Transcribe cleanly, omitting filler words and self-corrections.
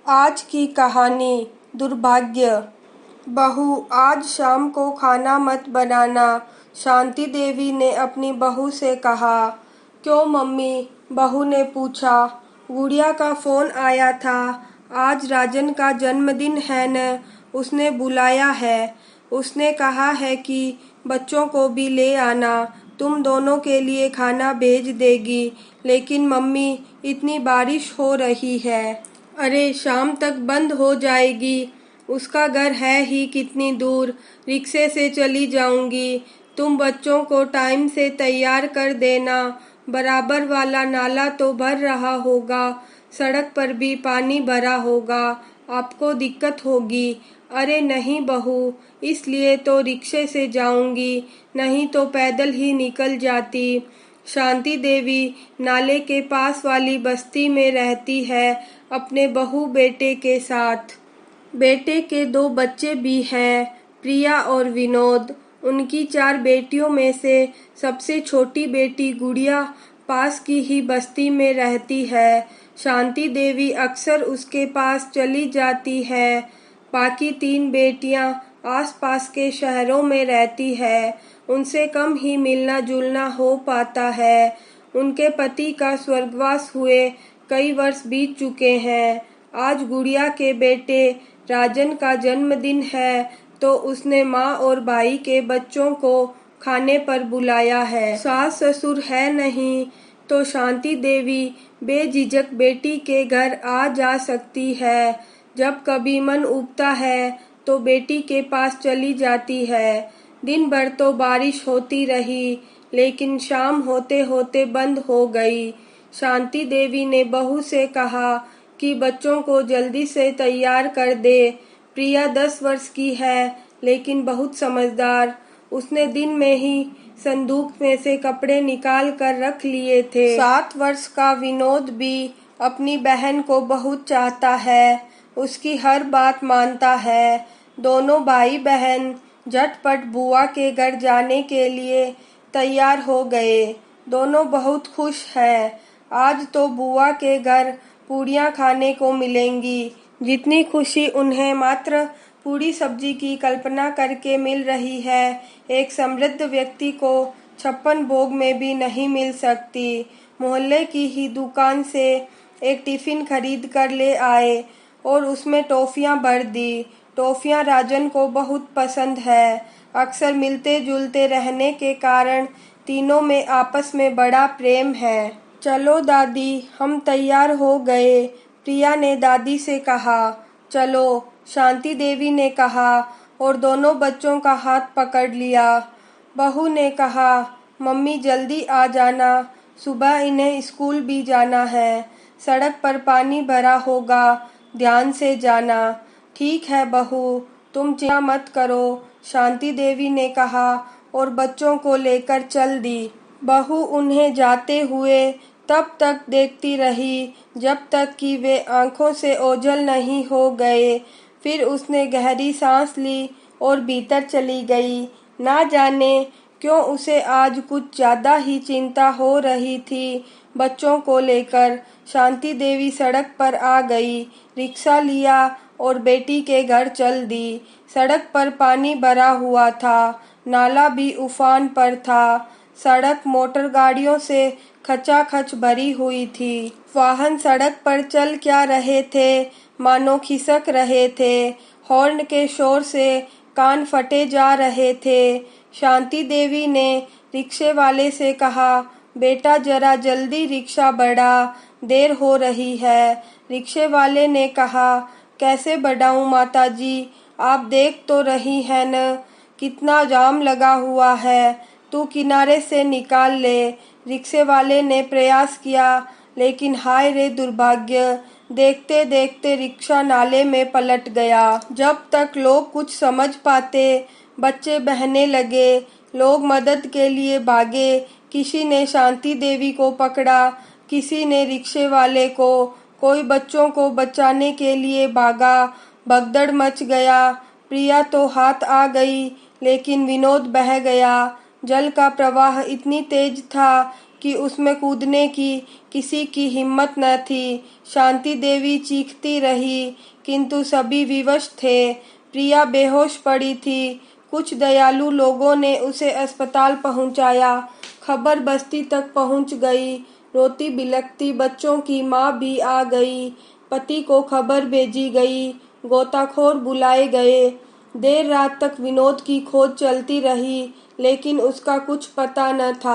आज की कहानी दुर्भाग्य। बहू, आज शाम को खाना मत बनाना, शांति देवी ने अपनी बहू से कहा। क्यों मम्मी? बहू ने पूछा। गुड़िया का फोन आया था, आज राजन का जन्मदिन है न, उसने बुलाया है। उसने कहा है कि बच्चों को भी ले आना, तुम दोनों के लिए खाना भेज देगी। लेकिन मम्मी, इतनी बारिश हो रही है। अरे, शाम तक बंद हो जाएगी। उसका घर है ही कितनी दूर, रिक्शे से चली जाऊंगी। तुम बच्चों को टाइम से तैयार कर देना। बराबर वाला नाला तो भर रहा होगा, सड़क पर भी पानी भरा होगा, आपको दिक्कत होगी। अरे नहीं बहू, इसलिए तो रिक्शे से जाऊंगी, नहीं तो पैदल ही निकल जाती। शांति देवी नाले के पास वाली बस्ती में रहती है अपने बहू बेटे के साथ। बेटे के 2 बच्चे भी हैं, प्रिया और विनोद। उनकी 4 बेटियों में से सबसे छोटी बेटी गुड़िया पास की ही बस्ती में रहती है। शांति देवी अक्सर उसके पास चली जाती है। बाकी 3 बेटियां आसपास के शहरों में रहती है, उनसे कम ही मिलना जुलना हो पाता है। उनके पति का स्वर्गवास हुए कई वर्ष बीत चुके हैं। आज गुड़िया के बेटे राजन का जन्मदिन है, तो उसने माँ और भाई के बच्चों को खाने पर बुलाया है। सास ससुर है नहीं, तो शांति देवी बेझिझक बेटी के घर आ जा सकती है। जब कभी मन उबता है तो बेटी के पास चली जाती है। दिन भर तो बारिश होती रही, लेकिन शाम होते होते बंद हो गई। शांति देवी ने बहू से कहा कि बच्चों को जल्दी से तैयार कर दे। प्रिया 10 वर्ष की है, लेकिन बहुत समझदार। उसने दिन में ही संदूक में से कपड़े निकाल कर रख लिए थे। 7 वर्ष का विनोद भी अपनी बहन को बहुत चाहता है, उसकी हर बात मानता है। दोनों भाई बहन झटपट बुआ के घर जाने के लिए तैयार हो गए। दोनों बहुत खुश हैं। आज तो बुआ के घर पूड़ियाँ खाने को मिलेंगी, जितनी खुशी उन्हें मात्र पूड़ी सब्जी की कल्पना करके मिल रही है, एक समृद्ध व्यक्ति को 56 भोग में भी नहीं मिल सकती। मोहल्ले की ही दुकान से एक टिफिन खरीद कर ले आए और उसमें टॉफियाँ भर दी। टॉफियाँ राजन को बहुत पसंद है। अक्सर मिलते जुलते रहने के कारण तीनों में आपस में बड़ा प्रेम है। चलो दादी, हम तैयार हो गए, प्रिया ने दादी से कहा। चलो, शांति देवी ने कहा और दोनों बच्चों का हाथ पकड़ लिया। बहू ने कहा, मम्मी जल्दी आ जाना, सुबह इन्हें स्कूल भी जाना है। सड़क पर पानी भरा होगा, ध्यान से जाना। ठीक है बहू, तुम चिंता मत करो, शांति देवी ने कहा और बच्चों को लेकर चल दी। बहू उन्हें जाते हुए तब तक देखती रही जब तक कि वे आंखों से ओझल नहीं हो गए। फिर उसने गहरी सांस ली और भीतर चली गई। ना जाने क्यों उसे आज कुछ ज्यादा ही चिंता हो रही थी। बच्चों को लेकर शांति देवी सड़क पर आ गई, रिक्शा लिया और बेटी के घर चल दी। सड़क पर पानी भरा हुआ था, नाला भी उफान पर था। सड़क मोटर गाड़ियों से खचाखच भरी हुई थी। वाहन सड़क पर चल क्या रहे थे, मानो खिसक रहे थे। हॉर्न के शोर से कान फटे जा रहे थे। शांति देवी ने रिक्शे वाले से कहा, बेटा जरा जल्दी रिक्शा बढ़ा, देर हो रही है। रिक्शे वाले ने कहा, कैसे बढ़ाऊं माताजी, आप देख तो रही हैं न, कितना जाम लगा हुआ है, तू किनारे से निकाल ले। रिक्शे वाले ने प्रयास किया, लेकिन हाय रे दुर्भाग्य, देखते देखते रिक्शा नाले में पलट गया। जब तक लोग कुछ समझ पाते, बच्चे बहने लगे। लोग मदद के लिए भागे। किसी ने शांति देवी को पकड़ा, किसी ने रिक्शे वाले को, कोई बच्चों को बचाने के लिए भागा। भगदड़ मच गया। प्रिया तो हाथ आ गई, लेकिन विनोद बह गया। जल का प्रवाह इतनी तेज था कि उसमें कूदने की किसी की हिम्मत न थी। शांति देवी चीखती रही, किंतु सभी विवश थे। प्रिया बेहोश पड़ी थी। कुछ दयालु लोगों ने उसे अस्पताल पहुंचाया। खबर बस्ती तक पहुंच गई। रोती बिलखती बच्चों की माँ भी आ गई। पति को खबर भेजी गई। गोताखोर बुलाए गए। देर रात तक विनोद की खोज चलती रही, लेकिन उसका कुछ पता न था।